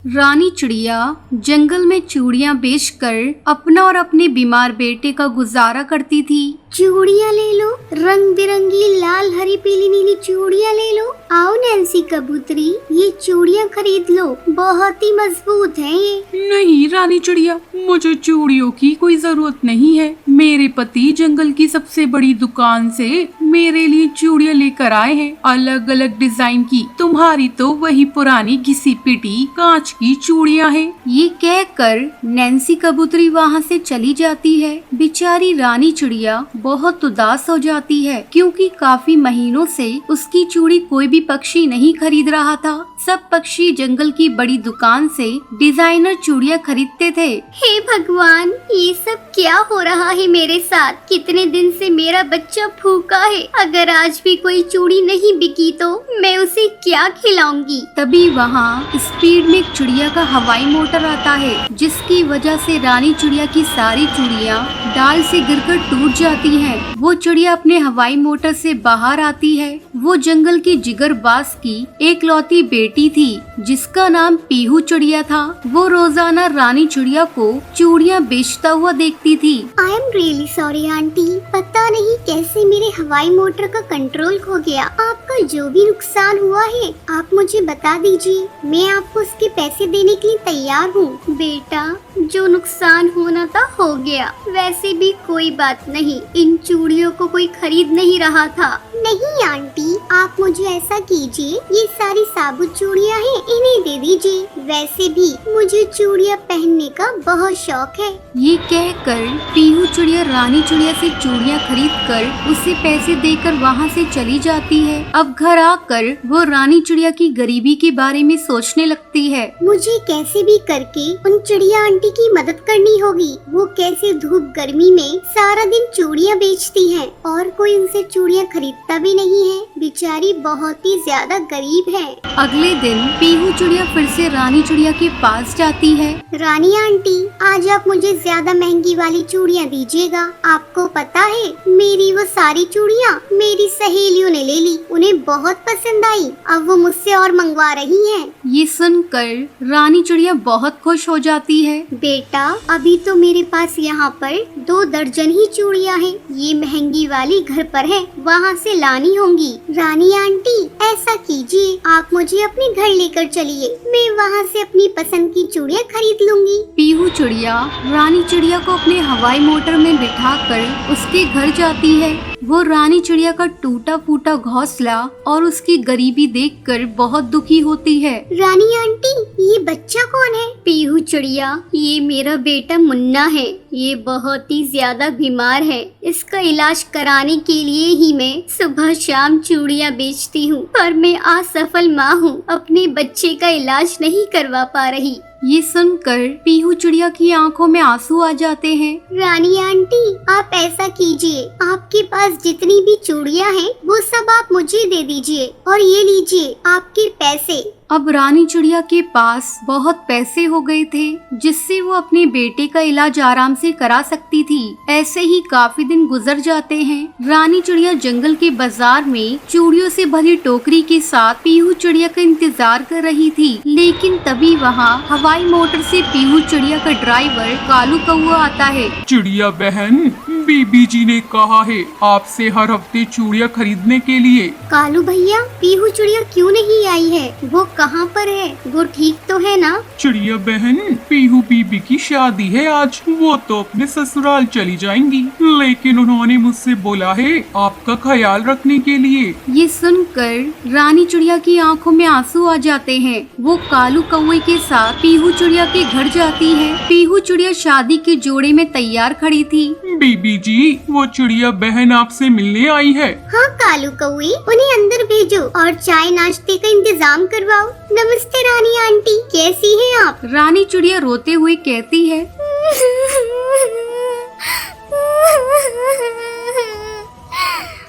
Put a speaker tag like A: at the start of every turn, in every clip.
A: रानी चिड़िया जंगल में चूड़ियां बेचकर अपना और अपने बीमार बेटे का गुजारा करती थी।
B: चूड़ियाँ ले लो, रंग बिरंगी लाल हरी पीली नीली चूड़ियाँ ले लो। आओ नैन्सी कबूतरी, ये चूड़ियाँ खरीद लो, बहुत ही मजबूत हैं ये।
C: नहीं रानी चिड़िया, मुझे चूड़ियों की कोई जरूरत नहीं है। मेरे पति जंगल की सबसे बड़ी दुकान से मेरे लिए चूड़ियाँ लेकर आए हैं, अलग अलग डिजाइन की। तुम्हारी तो वही पुरानी घिसी पिटी कांच की चूड़ियाँ हैं।
A: ये कहकर नैन्सी कबूतरी वहाँ से चली जाती है। बेचारी रानी चिड़िया बहुत उदास हो जाती है, क्योंकि काफी महीनों से उसकी चूड़ी कोई भी पक्षी नहीं खरीद रहा था। सब पक्षी जंगल की बड़ी दुकान से डिजाइनर चूड़ियाँ खरीदते थे।
B: हे भगवान, ये सब क्या हो रहा है मेरे साथ? कितने दिन से मेरा बच्चा भूखा है। अगर आज भी कोई चूड़ी नहीं बिकी तो मैं उसे क्या खिलाऊंगी?
A: तभी वहाँ स्पीड में एक चिड़िया का हवाई मोटर आता है, जिसकी वजह से रानी चिड़िया की सारी चूड़ियाँ डाल से गिरकर टूट जाती हैं। वो चिड़िया अपने हवाई मोटर से बाहर आती है। वो जंगल की जिगरबाज की एकलौती बेटी थी, जिसका नाम पीहू चिड़िया था। वो रोजाना रानी चिड़िया को चूड़ियाँ बेचता हुआ देखती थी।
B: I am really sorry aunty, पता नहीं कैसे मेरे हवाई मोटर का कंट्रोल खो गया। आपका जो भी नुकसान हुआ है आप मुझे बता दीजिए, मैं आपको उसके पैसे देने के लिए तैयार हूँ। बेटा, जो नुकसान होना था हो गया, वैसे भी कोई बात नहीं, इन चूड़ियों को कोई खरीद नहीं रहा था। नहीं आंटी, आप मुझे ऐसा कीजिए, ये सारी साबुत चूड़ियाँ हैं, इन्हें दे दीजिए। वैसे भी मुझे चूड़ियाँ पहनने का बहुत शौक है।
A: ये कहकर पीहू चिड़िया रानी चिड़िया से चूड़ियाँ खरीदकर उसे पैसे देकर वहाँ से चली जाती है। अब घर आकर वो रानी चिड़िया की गरीबी के बारे में सोचने लगती है।
B: मुझे कैसे भी करके उन चिड़िया आंटी की मदद करनी होगी। वो कैसे धूप गर्मी में सारा दिन चूड़ियाँ बेचती हैं और कोई उनसे चूड़ियाँ खरीदता भी नहीं है। बेचारी बहुत ही ज्यादा गरीब है।
A: अगले दिन पीहू चिड़िया फिर से रानी चिड़िया के पास जाती है।
B: रानी आंटी, आज आप मुझे ज्यादा महंगी वाली चूड़ियाँ दीजिएगा। आपको पता है, मेरी वो सारी चूड़ियाँ मेरी सहेलियों ने ले ली, उन्हें बहुत पसंद आई। अब वो मुझसे और मंगवा रही हैं।
A: ये सुनकर रानी चिड़िया बहुत खुश हो जाती है।
B: बेटा, अभी तो मेरे पास यहाँ पर 2 दर्जन ही चूड़ियाँ हैं। ये महंगी वाली घर पर है, वहाँ से लानी होंगी। रानी आंटी, ऐसा कीजिए, आप मुझे अपने घर लेकर चलिए, मैं वहाँ से अपनी पसंद की चूड़ियाँ खरीद लूंगी।
A: पीहू चिड़िया रानी चिड़िया को अपने हवाई मोटर में बिठाकर उसके घर जाती है। वो रानी चिड़िया का टूटा फूटा घोंसला और उसकी गरीबी देखकर बहुत दुखी होती है।
B: रानी आंटी, ये बच्चा कौन है? पीहू चिड़िया, ये मेरा बेटा मुन्ना है। ये बहुत ही ज्यादा बीमार है। इसका इलाज कराने के लिए ही मैं सुबह शाम चूड़ियाँ बेचती हूँ, पर मैं असफल माँ हूँ, अपने बच्चे का इलाज नहीं करवा पा रही।
A: ये सुनकर पीहू चिड़िया की आंखों में आंसू आ जाते हैं।
B: रानी आंटी, आप ऐसा कीजिए, आपके पास जितनी भी चूड़ियाँ हैं वो सब आप मुझे दे दीजिए और ये लीजिए आपके पैसे।
A: अब रानी चिड़िया के पास बहुत पैसे हो गए थे, जिससे वो अपने बेटे का इलाज आराम से करा सकती थी। ऐसे ही काफी दिन गुजर जाते हैं। रानी चिड़िया जंगल के बाजार में चूड़ियों से भरी टोकरी के साथ पीहू चिड़िया का इंतजार कर रही थी, लेकिन तभी वहाँ हवाई मोटर से पीहू चिड़िया का ड्राइवर कालू कौआ आता है।
C: चिड़िया बहन, बीबी जी ने कहा है आपसे हर हफ्ते चूड़ियाँ खरीदने के लिए।
B: कालू भैया, पीहू चिड़िया क्यों नहीं आई है? वो कहाँ पर है? वो ठीक तो है ना?
C: चिड़िया बहन, पीहू बीबी की शादी है आज, वो तो अपने ससुराल चली जाएंगी, लेकिन उन्होंने मुझसे बोला है आपका ख्याल रखने के लिए।
A: ये सुनकर रानी चिड़िया की आंखों में आंसू आ जाते हैं। वो कालू कौवे के साथ पीहू चिड़िया के घर जाती है। पीहू चिड़िया शादी के जोड़े में तैयार खड़ी थी।
C: बीबी जी, वो चिड़िया बहन आपसे मिलने आई है।
B: हाँ कालू कौवे, उन्हें अंदर भेजो और चाय नाश्ते का इंतजाम करवाओ। नमस्ते रानी आंटी, कैसी हैं आप?
A: रानी चिड़िया रोते हुए कहती है,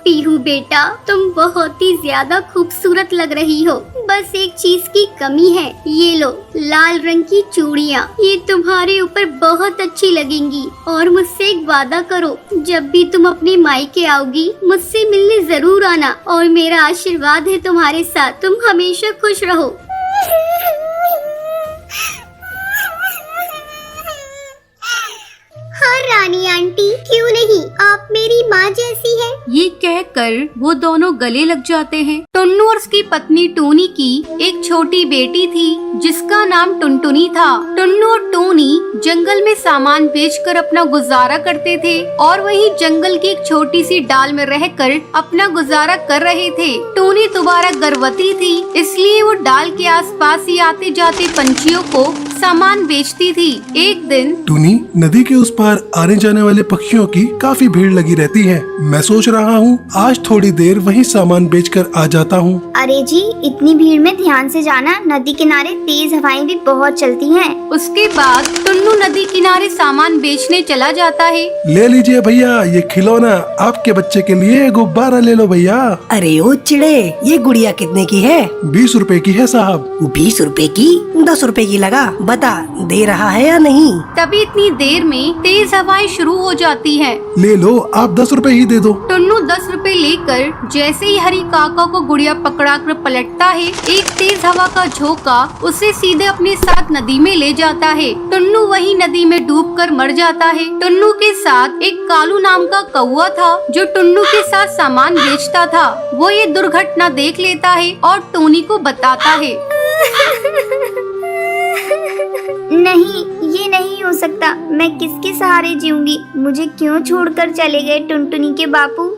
B: पीहू बेटा, तुम बहुत ही ज्यादा खूबसूरत लग रही हो, बस एक चीज की कमी है। ये लो लाल रंग की चूड़ियाँ, ये तुम्हारे ऊपर बहुत अच्छी लगेंगी। और मुझसे एक वादा करो, जब भी तुम अपने मायके आओगी मुझसे मिलने जरूर आना, और मेरा आशीर्वाद है तुम्हारे साथ, तुम हमेशा खुश रहो। माँ जैसी है।
A: ये कहकर वो दोनों गले लग जाते हैं। टुन्नू और उसकी पत्नी टूनी की एक छोटी बेटी थी जिसका नाम टुनटुनी था। टुन्नू और टूनी जंगल में सामान बेचकर अपना गुजारा करते थे और वहीं जंगल की एक छोटी सी डाल में रहकर अपना गुजारा कर रहे थे। टूनी दोबारा गर्भवती थी, इसलिए वो डाल के आसपास ही आते जाते पंछियों को सामान बेचती थी। एक दिन
D: टूनी, नदी के उस पार आने जाने वाले पक्षियों की काफी भीड़ लगी रहती है। मैं सोच रहा हूँ आज थोड़ी देर वहीं सामान बेचकर आ जाता हूँ।
B: अरे जी, इतनी भीड़ में ध्यान से जाना, नदी किनारे तेज हवाएं भी बहुत चलती हैं।
A: उसके बाद टुन्नू नदी किनारे सामान बेचने चला जाता है।
D: ले लीजिए भैया, ये खिलौना आपके बच्चे के लिए गुब्बारा ले लो भैया।
E: अरे ओ चिड़े, ये गुड़िया कितने की है?
D: 20 रुपए की है साहब।
E: 20 रुपए की? 10 रुपए की लगा, बता दे रहा है या नहीं?
A: तभी इतनी देर में तेज हवाएं शुरू हो जाती हैं।
D: ले लो, आप 10 रुपए ही दे दो।
A: टुन्नू 10 रुपए लेकर जैसे ही हरी काका को गुड़िया पकड़ा कर पलटता है, एक तेज हवा का झोंका उसे सीधे अपने साथ नदी में ले जाता है। टुन्नू वही नदी में डूबकर मर जाता है। टुन्नू के साथ एक कालू नाम का कौवा था जो टुन्नू के साथ सामान बेचता था। वो ये दुर्घटना देख लेता है और टूनी को बताता है।
B: नहीं, ये नहीं हो सकता। मैं किसके सहारे जीऊंगी? मुझे क्यों छोड़कर चले गए टुनटुनी के बापू?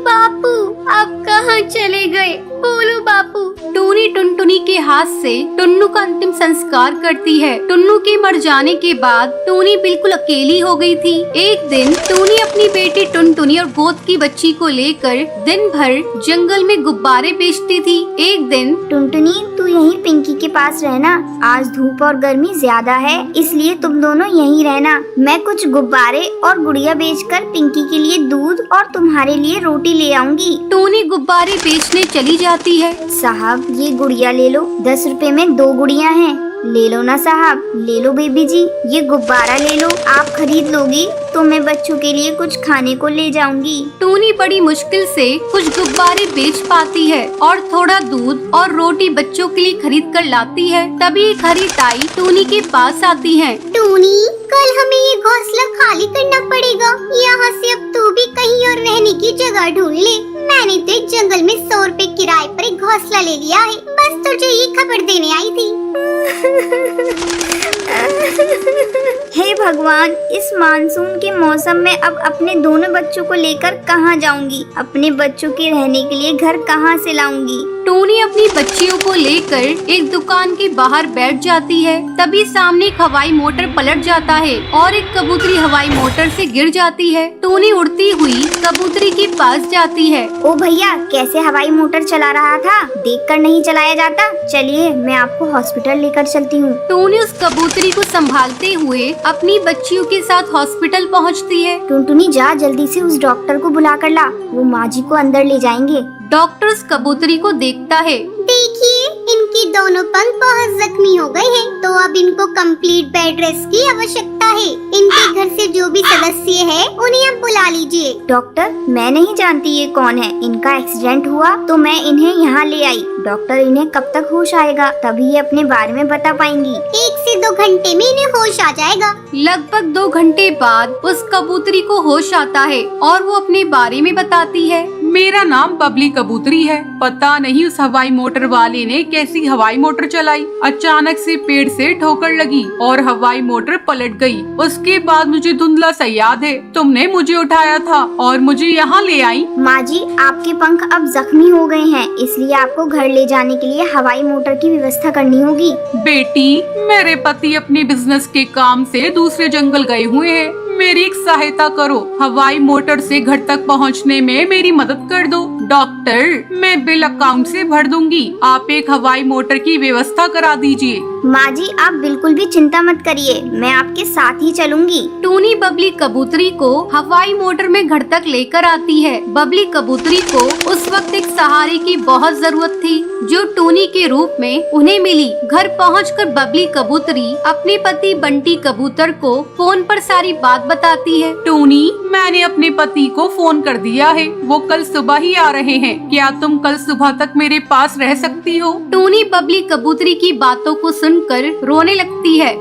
B: बापू, आप कहाँ चले गए? बोलो बापू। टूनी टुनटुनी के हाथ से टुन्नू का अंतिम संस्कार करती है। टुन्नू के मर जाने के बाद टूनी बिल्कुल अकेली हो गई थी। एक दिन टूनी अपनी बेटी टुनटुनी और गोद की बच्ची को लेकर दिन भर जंगल में गुब्बारे बेचती थी। एक दिन टुनटुनी, तू यहीं पिंकी के पास रहना। आज धूप और गर्मी ज्यादा है, इसलिए तुम दोनों यहीं रहना। मैं कुछ गुब्बारे और गुड़िया बेचकर पिंकी के लिए दूध और तुम्हारे लिए रोटी ले आऊंगी।
A: टूनी गुब्बारे बेचने चली जाती है।
B: साहब, ये गुड़िया ले लो। 10 रुपए में 2 गुड़िया हैं। ले लो ना साहब, ले लो बेबी जी। ये गुब्बारा ले लो। आप खरीद लोगी तो मैं बच्चों के लिए कुछ खाने को ले जाऊंगी।
A: टूनी बड़ी मुश्किल से कुछ गुब्बारे बेच पाती है और थोड़ा दूध और रोटी बच्चों के लिए खरीद कर लाती है। तभी एक हरी ताई टूनी के पास आती है।
B: टूनी, कल हमें ये घोंसला खाली करना पड़ेगा। यहाँ से अब तू भी कहीं और रहने की जगह ढूंढ ले। मैंने तो एक जंगल में 100 रुपए किराए पर एक घोंसला ले लिया है। बस तुझे ये खबर देने आई थी। हे भगवान, इस मानसून के मौसम में अब अपने दोनों बच्चों को लेकर कहाँ जाऊंगी? अपने बच्चों के रहने के लिए घर कहाँ से लाऊंगी?
A: टूनी अपनी बच्चियों को लेकर एक दुकान के बाहर बैठ जाती है। तभी सामने एक हवाई मोटर पलट जाता है और एक कबूतरी हवाई मोटर से गिर जाती है। टूनी उड़ती हुई कबूतरी के पास जाती है।
B: ओ भैया, कैसे हवाई मोटर चला रहा था? देखकर नहीं चलाया जाता। चलिए, मैं आपको हॉस्पिटल लेकर चलती हूँ।
A: टूनी उस कबूतरी को संभालते हुए अपनी बच्चियों के साथ हॉस्पिटल पहुँचती है।
B: टुनटुनी, जा जल्दी से उस डॉक्टर को बुला कर ला। वो माँ जी को अंदर ले जाएंगे।
A: डॉक्टर उस कबूतरी को देखता है।
B: देखिए, इनके दोनों पंख बहुत जख्मी हो गए हैं, तो अब इनको कंप्लीट बेड रेस्ट की आवश्यकता है। इनके घर से जो भी सदस्य है उन्हें अब बुला लीजिए। डॉक्टर, मैं नहीं जानती ये कौन है। इनका एक्सीडेंट हुआ तो मैं इन्हें यहाँ ले आई। डॉक्टर, इन्हें कब तक होश आएगा? तभी ये अपने बारे में बता पाएंगी। 1 से 2 घंटे में इन्हें होश आ जाएगा।
A: लगभग 2 घंटे बाद उस कबूतरी को होश आता है और वो अपने बारे में बताती है।
C: मेरा नाम बबली कबूतरी है। पता नहीं उस हवाई मोटर वाले ने कैसी हवाई मोटर चलाई। अचानक से पेड़ से ठोकर लगी और हवाई मोटर पलट गई। उसके बाद मुझे धुंधला सा याद है, तुमने मुझे उठाया था और मुझे यहाँ ले आई।
B: माँ जी, आपके पंख अब जख्मी हो गए हैं, इसलिए आपको घर ले जाने के लिए हवाई मोटर की व्यवस्था करनी होगी।
C: बेटी, मेरे पति अपने बिजनेस के काम से दूसरे जंगल गए हुए हैं। मेरी एक सहायता करो। हवाई मोटर से घर तक पहुंचने में मेरी मदद कर दो। डॉक्टर, मैं बिल अकाउंट से भर दूंगी। आप एक हवाई मोटर की व्यवस्था करा दीजिए।
B: माँ जी, आप बिल्कुल भी चिंता मत करिए, मैं आपके साथ ही चलूंगी।
A: टूनी बबली कबूतरी को हवाई मोटर में घर तक लेकर आती है। बबली कबूतरी को उस वक्त एक सहारे की बहुत जरूरत थी, जो टूनी के रूप में उन्हें मिली। घर पहुंचकर बबली कबूतरी अपने पति बंटी कबूतर को फोन पर सारी बात बताती है।
C: टूनी, मैंने अपने पति को फोन कर दिया है। वो कल सुबह ही आ रहे हैं। क्या तुम कल सुबह तक मेरे पास रह सकती हो?
A: टूनी बबली कबूतरी की बातों को सुन सुनकर रोने लगती है।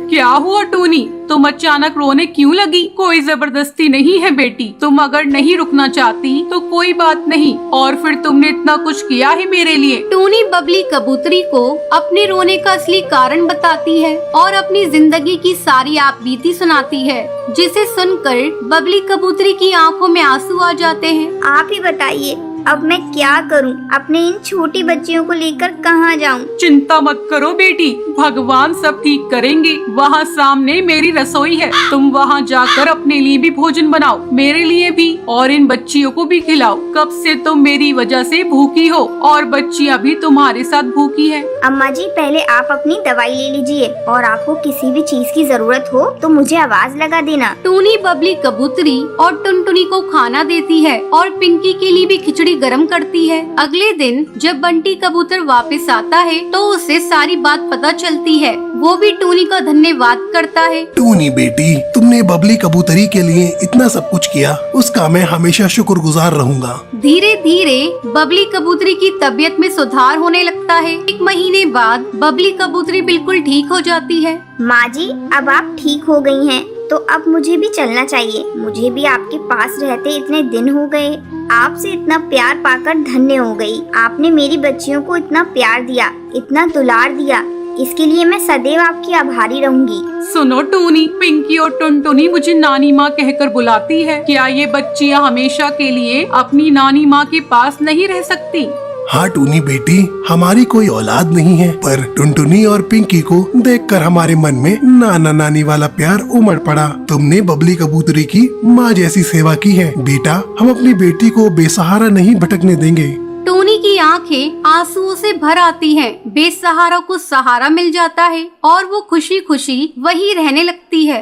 C: क्या हुआ टूनी, तुम अचानक रोने क्यों लगी? कोई जबरदस्ती नहीं है बेटी, तुम अगर नहीं रुकना चाहती तो कोई बात नहीं, और फिर तुमने इतना कुछ किया है मेरे लिए।
A: टूनी बबली कबूतरी को अपने रोने का असली कारण बताती है और अपनी जिंदगी की सारी आपबीती सुनाती है, जिसे सुनकर बबली कबूतरी की आंखों में आंसू आ जाते हैं।
B: आप ही बताइए, अब मैं क्या करूं? अपने इन छोटी बच्चियों को लेकर कहां जाऊं?
C: चिंता मत करो बेटी, भगवान सब ठीक करेंगे। वहाँ सामने मेरी रसोई है, तुम वहाँ जाकर अपने लिए भी भोजन बनाओ, मेरे लिए भी, और इन बच्चियों को भी खिलाओ। कब से तुम मेरी वजह से भूखी हो और बच्चियाँ भी तुम्हारे साथ भूखी हैं।
B: अम्मा जी, पहले आप अपनी दवाई ले लीजिए, और आपको किसी भी चीज की जरूरत हो तो मुझे आवाज लगा देना।
A: टूनी बबली कबूतरी और टुनटुनी को खाना देती है और पिंकी के लिए भी खिचड़ी गरम करती है। अगले दिन जब बंटी कबूतर वापस आता है तो उसे सारी बात पता चलती है। वो भी टूनी का धन्यवाद करता है।
D: टूनी बेटी, तुमने बबली कबूतरी के लिए इतना सब कुछ किया, उसका मैं हमेशा शुक्रगुजार रहूंगा।
A: धीरे धीरे बबली कबूतरी की तबीयत में सुधार होने लगता है। 1 महीने बाद बबली कबूतरी बिल्कुल ठीक हो जाती है।
B: माँ जी, अब आप ठीक हो गई हैं, तो अब मुझे भी चलना चाहिए। मुझे भी आपके पास रहते इतने दिन हो गए। आपसे इतना प्यार पाकर धन्य हो गई। आपने मेरी बच्चियों को इतना प्यार दिया, इतना दुलार दिया, इसके लिए मैं सदैव आपकी आभारी रहूंगी।
C: सुनो टूनी, पिंकी और टुनटुनी मुझे नानी माँ कहकर बुलाती है। क्या ये बच्चियाँ हमेशा के लिए अपनी नानी माँ के पास नहीं रह सकती?
D: हाँ टूनी बेटी, हमारी कोई औलाद नहीं है, पर टुनटुनी और पिंकी को देखकर हमारे मन में नाना नानी वाला प्यार उमड़ पड़ा। तुमने बबली कबूतरी की माँ जैसी सेवा की है बेटा, हम अपनी बेटी को बेसहारा नहीं भटकने देंगे।
A: टूनी की आंखें आंसुओं से भर आती हैं। बेसहारा को सहारा मिल जाता है और वो खुशी खुशी वहीं रहने लगती है।